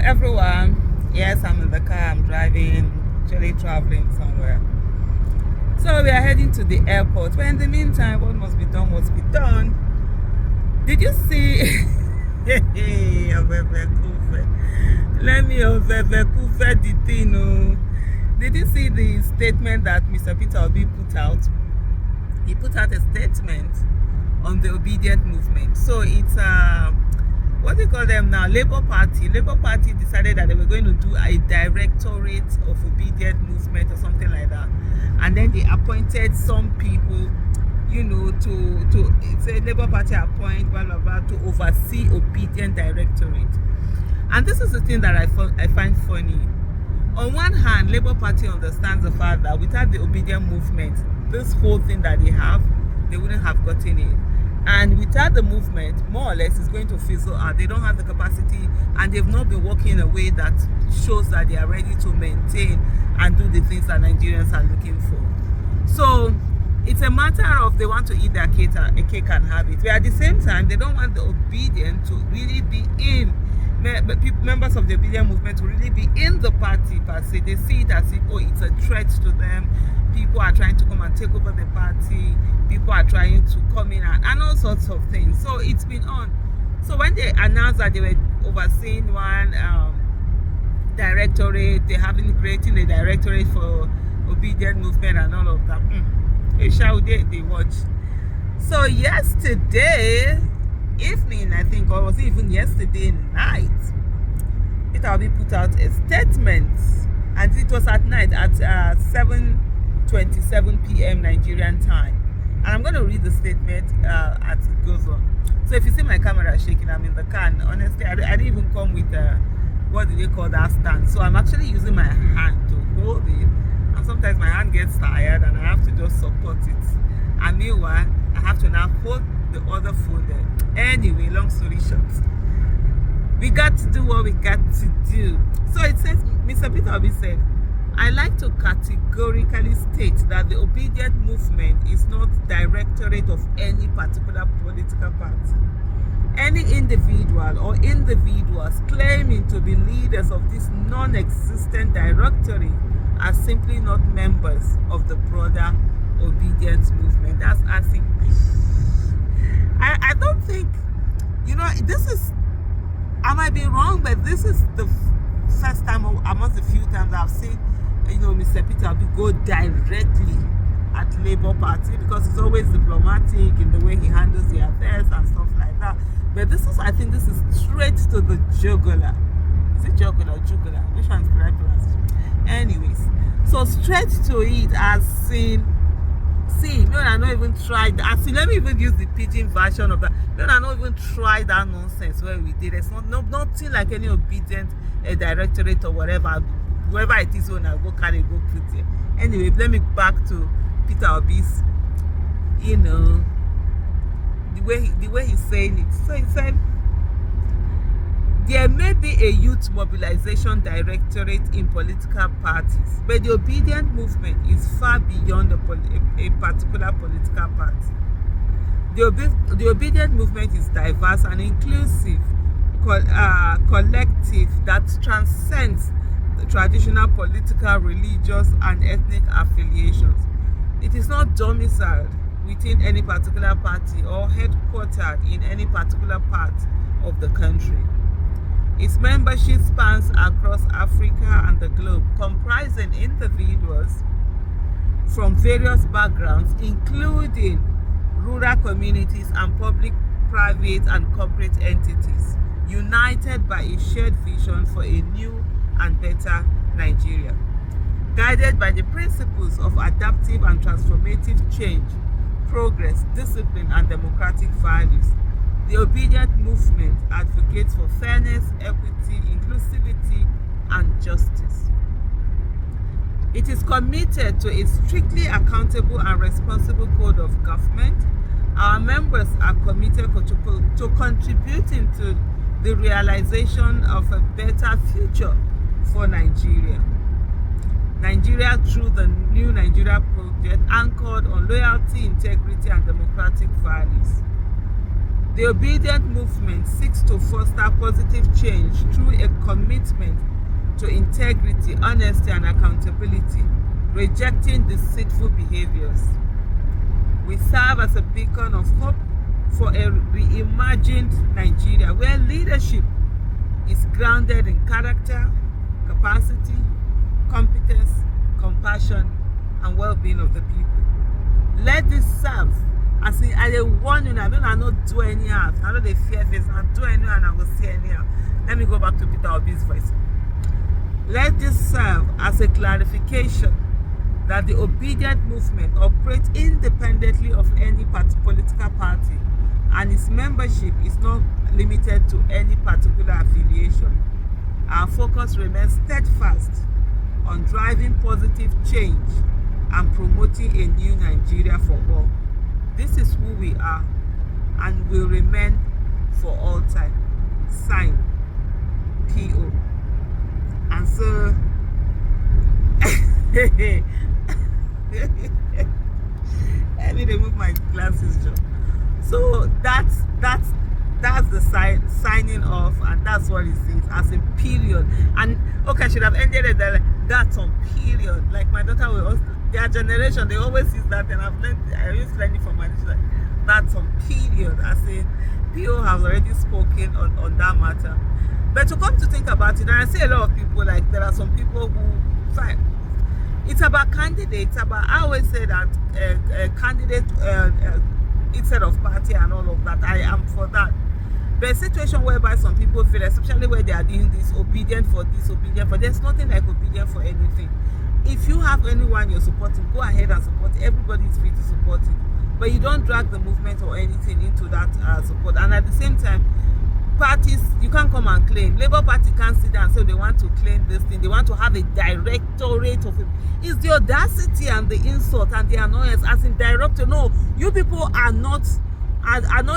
everyone. Yes, I'm in the car, I'm driving, actually traveling somewhere. So we are heading to the airport. But in the meantime, what must be done must be done. Did you see? Hey, let me the thing. Oh. Did you see the statement that Mr. Peter Obi put out? He put out a statement on the Obidient movement. So it's what do you call them now? Labour Party decided that they were going to do a Directorate of Obidient movement or something like that, and then they appointed some people, to it's a Labour Party appoint blah blah blah to oversee Obidient Directorate. And this is the thing that I find funny. On one hand, Labour Party understands the fact that without the Obidient movement, this whole thing that they have, they wouldn't have gotten it. And without the movement, more or less, it's going to fizzle out. They don't have the capacity, and they've not been working in a way that shows that they are ready to maintain and do the things that Nigerians are looking for. So it's a matter of they want to eat their cake and have it. But at the same time, they don't want the Obidient to really be in. Members of the Obidient movement to really be in the party per se. They see it as if, it's a threat to them. People are trying to come and take over the party. People are trying to come in and all sorts of things. So it's been on. So when they announced that they were overseeing one directorate, creating a directorate for Obidient movement and all of that, they watch. So yesterday evening, I think, or was it even yesterday night, Peter Obi put out a statement, and it was at night at 7:27 p.m. Nigerian time. And I'm going to read the statement as it goes on. So if you see my camera shaking, I'm in the car, and honestly, I didn't even come with what do they call that stand. So I'm actually using my hand to hold it, and sometimes my hand gets tired and I have to just support it. And meanwhile, I have to now hold the other phone there. Anyway, long story short, we got to do what we got to do. So it says, Mr. Peter Obi said, I like to categorically state that the Obidient movement is not directorate of any particular political party. Any individual or individuals claiming to be leaders of this non-existent directorate are simply not members of the broader Obidient movement. That's asking. I don't think, this is, I might be wrong, but this is the first time amongst the few times I've seen, Mr. Peter Obi go directly at Labour Party, because it's always diplomatic in the way he handles the affairs and stuff like that. But I think this is straight to the jugular. Is it jugular or jugular? Which one's the right pronunciation? Anyways, so straight to it, as seen. See, I not even tried that. See, let me even use the pidgin version of that. I not even try that nonsense where we did. It's nothing like any Obidient directorate or whatever. Whoever it is, when I go carry, go put it. Anyway, let me back to Peter Obi's, the way he's saying it. So he said, there may be a youth mobilization directorate in political parties, but the Obidient movement is far beyond a particular political party. The Obidient movement is diverse and inclusive, collective that transcends the traditional political, religious, and ethnic affiliations. It is not domiciled within any particular party or headquartered in any particular part of the country. Its membership spans across Africa and the globe, comprising individuals from various backgrounds, including rural communities and public, private, and corporate entities, united by a shared vision for a new and better Nigeria. Guided by the principles of adaptive and transformative change, progress, discipline, and democratic values, the Obidient movement advocates for fairness, equity, inclusivity, and justice. It is committed to a strictly accountable and responsible code of government. Our members are committed to contributing to the realization of a better future for Nigeria. Nigeria through the New Nigeria project anchored on loyalty, integrity, and democratic values. The Obidient movement seeks to foster positive change through a commitment commitment to integrity, honesty, and accountability, rejecting deceitful behaviors. We serve as a beacon of hope for a reimagined Nigeria where leadership is grounded in character, capacity, competence, compassion, and well-being of the people. Let this serve as a warning. I don't do anyhow. I know they fear this. I do anyhow and I will see anyhow. Let me go back to Peter Obi's voice. Let this serve as a clarification that the Obidient movement operates independently of any political party, and its membership is not limited to any particular affiliation. Our focus remains steadfast on driving positive change and promoting a new Nigeria for all. This is who we are and will remain for all time. Signed, P.O. And so, let me remove my glasses, Joe. So that's the signing off, and that's what it says as a period. And okay, I should have ended it there. That's on period. Like my daughter will also, their generation, they always use that, and I used to learn it from my daughter. That's on period. As in, PO has already spoken on that matter. But to come to think about it, and I see a lot of people, like there are some people who fine. It's about candidates. I always say that a candidate instead of party and all of that. I am for that. But a situation whereby some people feel, especially where they are doing this, obedient for this, obedient for, there's nothing like obedient for anything. If you have anyone you're supporting, go ahead and support it. Everybody is free to support it. But you don't drag the movement or anything into that support. And at the same time, parties, you can't come and claim. Labour Party can't sit down and say they want to claim this thing. They want to have a directorate of it. It's the audacity and the insult and the annoyance as in director. No, you people are not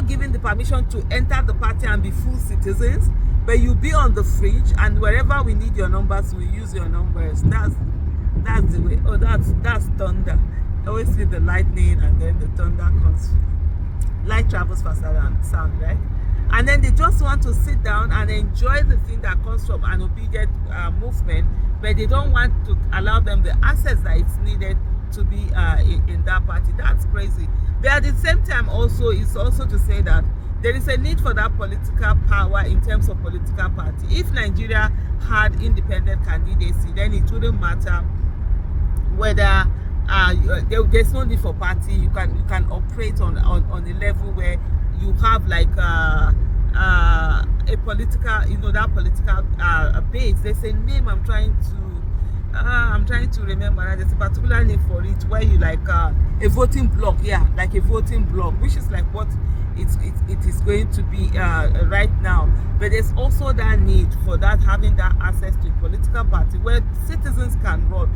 given the permission to enter the party and be full citizens, but you be on the fringe, and wherever we need your numbers, we use your numbers. That's the way. Oh, that's thunder. I always see the lightning and then the thunder comes. Light travels faster than sound, right? And then they just want to sit down and enjoy the thing that comes from an obedient movement, but they don't want to allow them the access that is needed to be in that party. That's crazy. But at the same time, also, it's also to say that there is a need for that political power in terms of political party. If Nigeria had independent candidacy, then it wouldn't matter whether there's no need for party. You can operate on a level where you have like a political, that political base. There's a name I'm trying to remember. There's a particular name for it where you like a voting block, like a voting block, which is like what it is going to be right now. But there's also that need for that, having that access to a political party where citizens can run.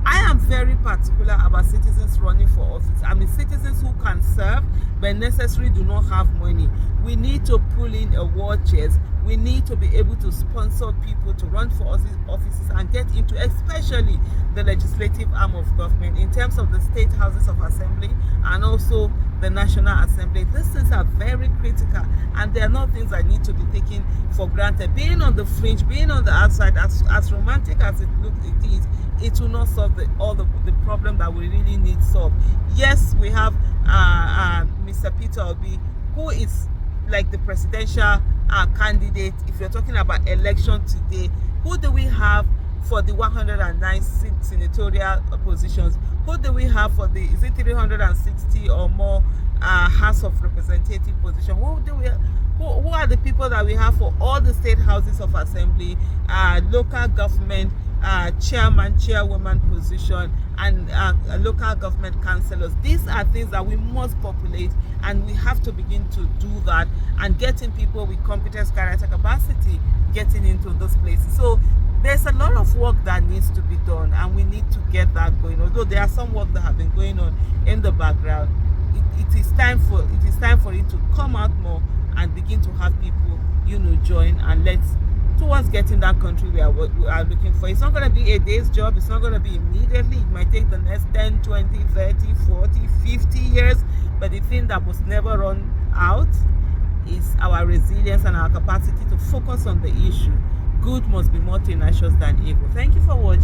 I am very particular about citizens running for office. I mean, citizens who can serve but necessarily do not have money. We need to pull in a war chest. We need to be able to sponsor people to run for offices and get into, especially the legislative arm of government, in terms of the state houses of assembly and also the National Assembly. These things are very critical, and they are not things that need to be taken for granted. Being on the fringe, being on the outside, as romantic as it is, it will not solve all the problem that we really need solved. Yes, we have Mr. Peter Obi, who is like the presidential candidate. If you're talking about election today, who do we have for the 109 senatorial positions? Who do we have for the, is it 360 or more House of Representative position? Who are the people that we have for all the state houses of assembly, local government, chairman, chairwoman position, and local government councillors? These are things that we must populate, and we have to begin to do that, and getting people with competence, character, capacity getting into those places. So there's a lot of work that needs to be done, and we need to get that going. Although there are some work that have been going on in the background, it is time for it to come out more and begin to have people, join, and let's towards getting that country we are looking for. It's not going to be a day's job. It's not going to be immediately. It might take the next 10, 20, 30, 40, 50 years. But the thing that must never run out is our resilience and our capacity to focus on the issue, good must be more tenacious than evil. Thank you for watching.